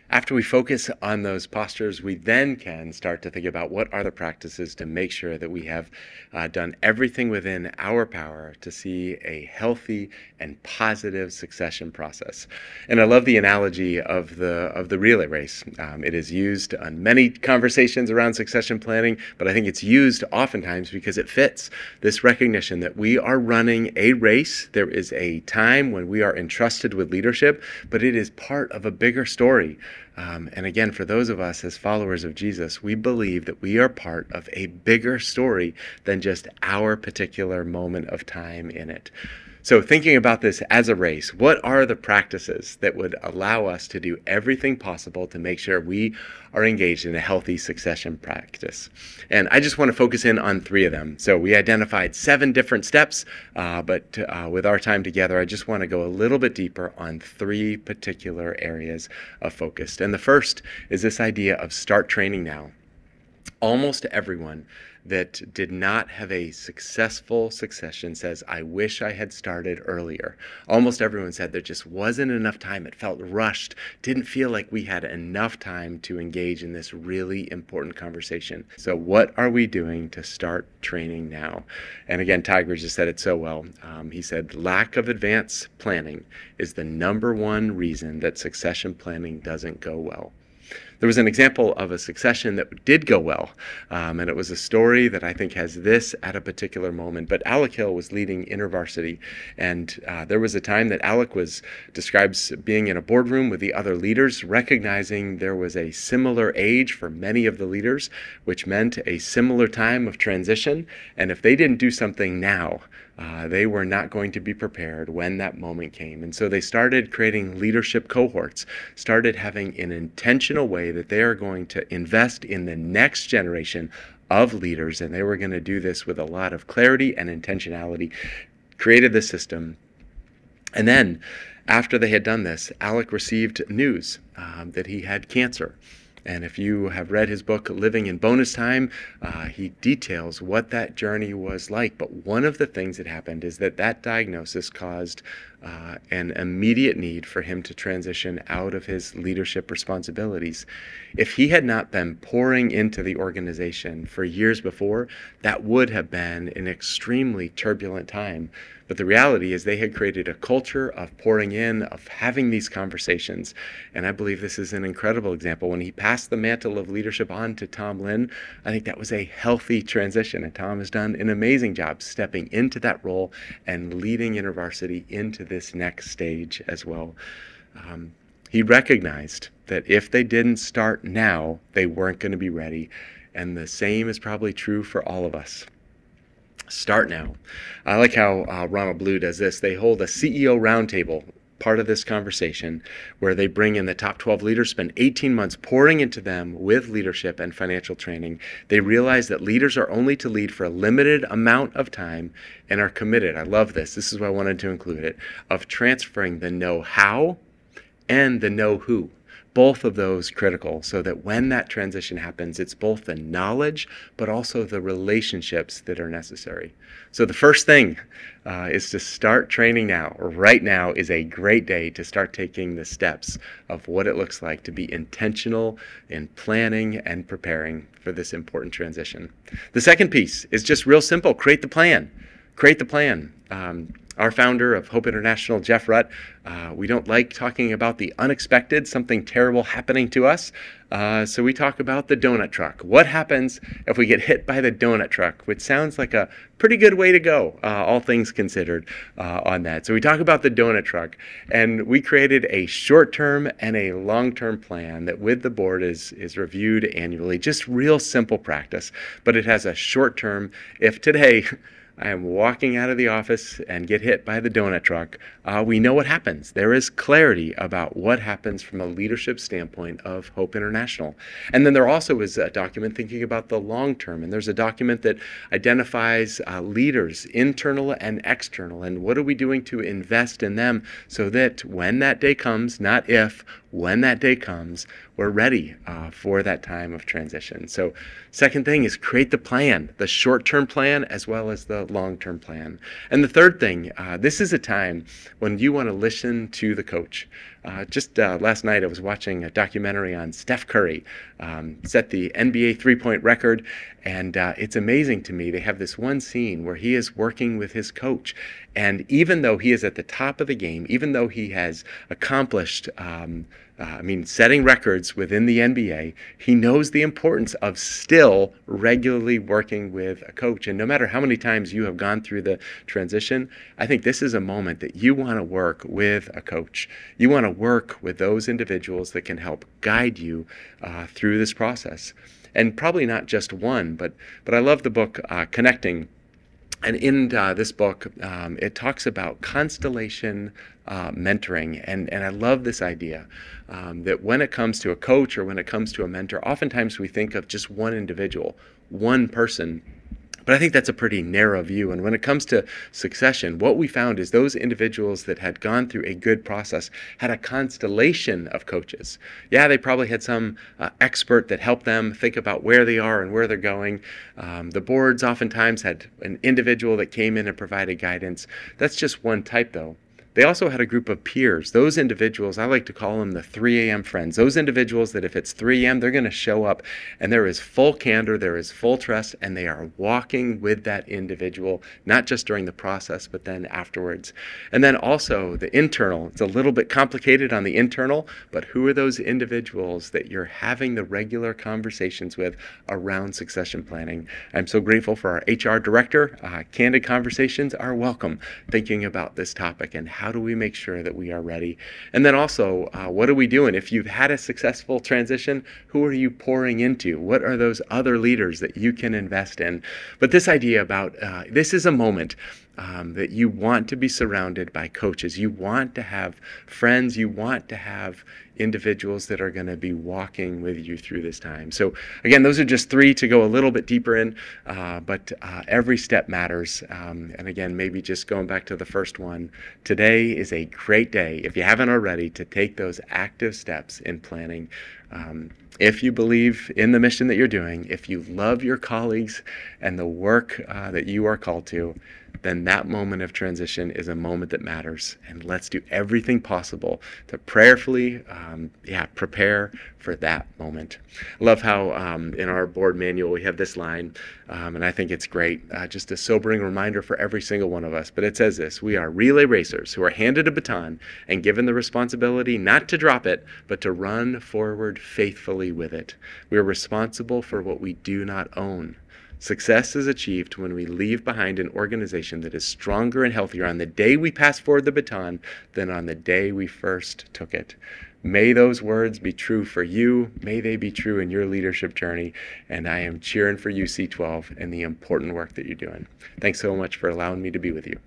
After we focus on those postures, we then can start to think about what are the practices to make sure that we have done everything within our power to see a healthy and positive succession process. And I love the analogy of the relay race. It is used on many conversations around succession planning, but I think it's used oftentimes because it fits this recognition that we are running a race. There is a time when we are entrusted with leadership, but it is part of a bigger story. And again, for those of us as followers of Jesus, we believe that we are part of a bigger story than just our particular moment of time in it. So thinking about this as a race, what are the practices that would allow us to do everything possible to make sure we are engaged in a healthy succession practice? And I just want to focus in on 3 of them. So we identified 7 different steps, but with our time together, I just want to go a little bit deeper on 3 particular areas of focus. And the first is this idea of start training now. Almost everyone that did not have a successful succession says, I wish I had started earlier. Almost everyone said there just wasn't enough time. It felt rushed. Didn't feel like we had enough time to engage in this really important conversation. So what are we doing to start training now? And again, Tiger just said it so well. He said, lack of advanced planning is the #1 reason that succession planning doesn't go well. There was an example of a succession that did go well, and it was a story that I think has this at a particular moment. But Alec Hill was leading InterVarsity, and there was a time that Alec describes being in a boardroom with the other leaders, recognizing there was a similar age for many of the leaders, which meant a similar time of transition, and if they didn't do something now, they were not going to be prepared when that moment came. And so they started creating leadership cohorts, started having an intentional way that they are going to invest in the next generation of leaders, and they were going to do this with a lot of clarity and intentionality, created the system. And then, after they had done this, Alec received news that he had cancer. And if you have read his book, Living in Bonus Time, he details what that journey was like. But one of the things that happened is that diagnosis caused an immediate need for him to transition out of his leadership responsibilities. If he had not been pouring into the organization for years before, that would have been an extremely turbulent time. But the reality is they had created a culture of pouring in, of having these conversations. And I believe this is an incredible example. When he passed the mantle of leadership on to Tom Lynn, I think that was a healthy transition. And Tom has done an amazing job stepping into that role and leading InterVarsity into this next stage as well. He recognized that if they didn't start now, they weren't going to be ready. And the same is probably true for all of us. Start now. I like how Ronald Blue does this. They hold a CEO roundtable, part of this conversation, where they bring in the top 12 leaders, spend 18 months pouring into them with leadership and financial training. They realize that leaders are only to lead for a limited amount of time and are committed. I love this. This is why I wanted to include it, of transferring the know-how and the know-who. Both of those critical, so that when that transition happens, it's both the knowledge, but also the relationships that are necessary. So the first thing is to start training now. Right now is a great day to start taking the steps of what it looks like to be intentional in planning and preparing for this important transition. The second piece is just real simple. Create the plan. Create the plan. Our founder of Hope International, Jeff Rutt, we don't like talking about the unexpected, something terrible happening to us. So we talk about the donut truck. What happens if we get hit by the donut truck? Which sounds like a pretty good way to go, all things considered, on that. So we talk about the donut truck, and we created a short-term and a long-term plan that with the board is reviewed annually. Just real simple practice, but it has a short-term. If today I am walking out of the office and get hit by the donut truck, we know what happens. There is clarity about what happens from a leadership standpoint of Hope International. And then there also is a document thinking about the long term. And there's a document that identifies leaders, internal and external, and what are we doing to invest in them so that when that day comes, not if, when that day comes, we're ready for that time of transition. So second thing is create the plan, the short-term plan as well as the long-term plan. And the third thing, this is a time when you want to listen to the coach. Just last night I was watching a documentary on Steph Curry, set the NBA three-point record, and it's amazing to me. They have this one scene where he is working with his coach, and even though he is at the top of the game, even though he has accomplished setting records within the NBA, he knows the importance of still regularly working with a coach. And no matter how many times you have gone through the transition, I think this is a moment that you want to work with a coach. You want to work with those individuals that can help guide you through this process. And probably not just one, but I love the book Connecting. And in this book, it talks about constellation mentoring. And I love this idea that when it comes to a coach or when it comes to a mentor, oftentimes we think of just one individual, one person. But I think that's a pretty narrow view. And when it comes to succession, what we found is those individuals that had gone through a good process had a constellation of coaches. Yeah, they probably had some expert that helped them think about where they are and where they're going. The boards oftentimes had an individual that came in and provided guidance. That's just one type, though. They also had a group of peers. Those individuals, I like to call them the 3 a.m. friends. Those individuals that if it's 3 a.m., they're going to show up and there is full candor, there is full trust, and they are walking with that individual, not just during the process, but then afterwards. And then also the internal. It's a little bit complicated on the internal, but who are those individuals that you're having the regular conversations with around succession planning? I'm so grateful for our HR director. Candid conversations are welcome, thinking about this topic and how do we make sure that we are ready? And then also, what are we doing? If you've had a successful transition, who are you pouring into? What are those other leaders that you can invest in? But this idea about this is a moment that you want to be surrounded by coaches. You want to have friends. You want to have individuals that are going to be walking with you through this time. So again, those are just 3 to go a little bit deeper in, but every step matters. And again, maybe just going back to the first one, today is a great day, if you haven't already, to take those active steps in planning. If you believe in the mission that you're doing, if you love your colleagues and the work that you are called to, then that moment of transition is a moment that matters. And let's do everything possible to prayerfully prepare for that moment. I love how in our board manual we have this line, and I think it's great. Just a sobering reminder for every single one of us. But it says this: we are relay racers who are handed a baton and given the responsibility not to drop it, but to run forward faithfully with it. We are responsible for what we do not own. Success is achieved when we leave behind an organization that is stronger and healthier on the day we pass forward the baton than on the day we first took it. May those words be true for you. May they be true in your leadership journey. And I am cheering for you, C12, and the important work that you're doing. Thanks so much for allowing me to be with you.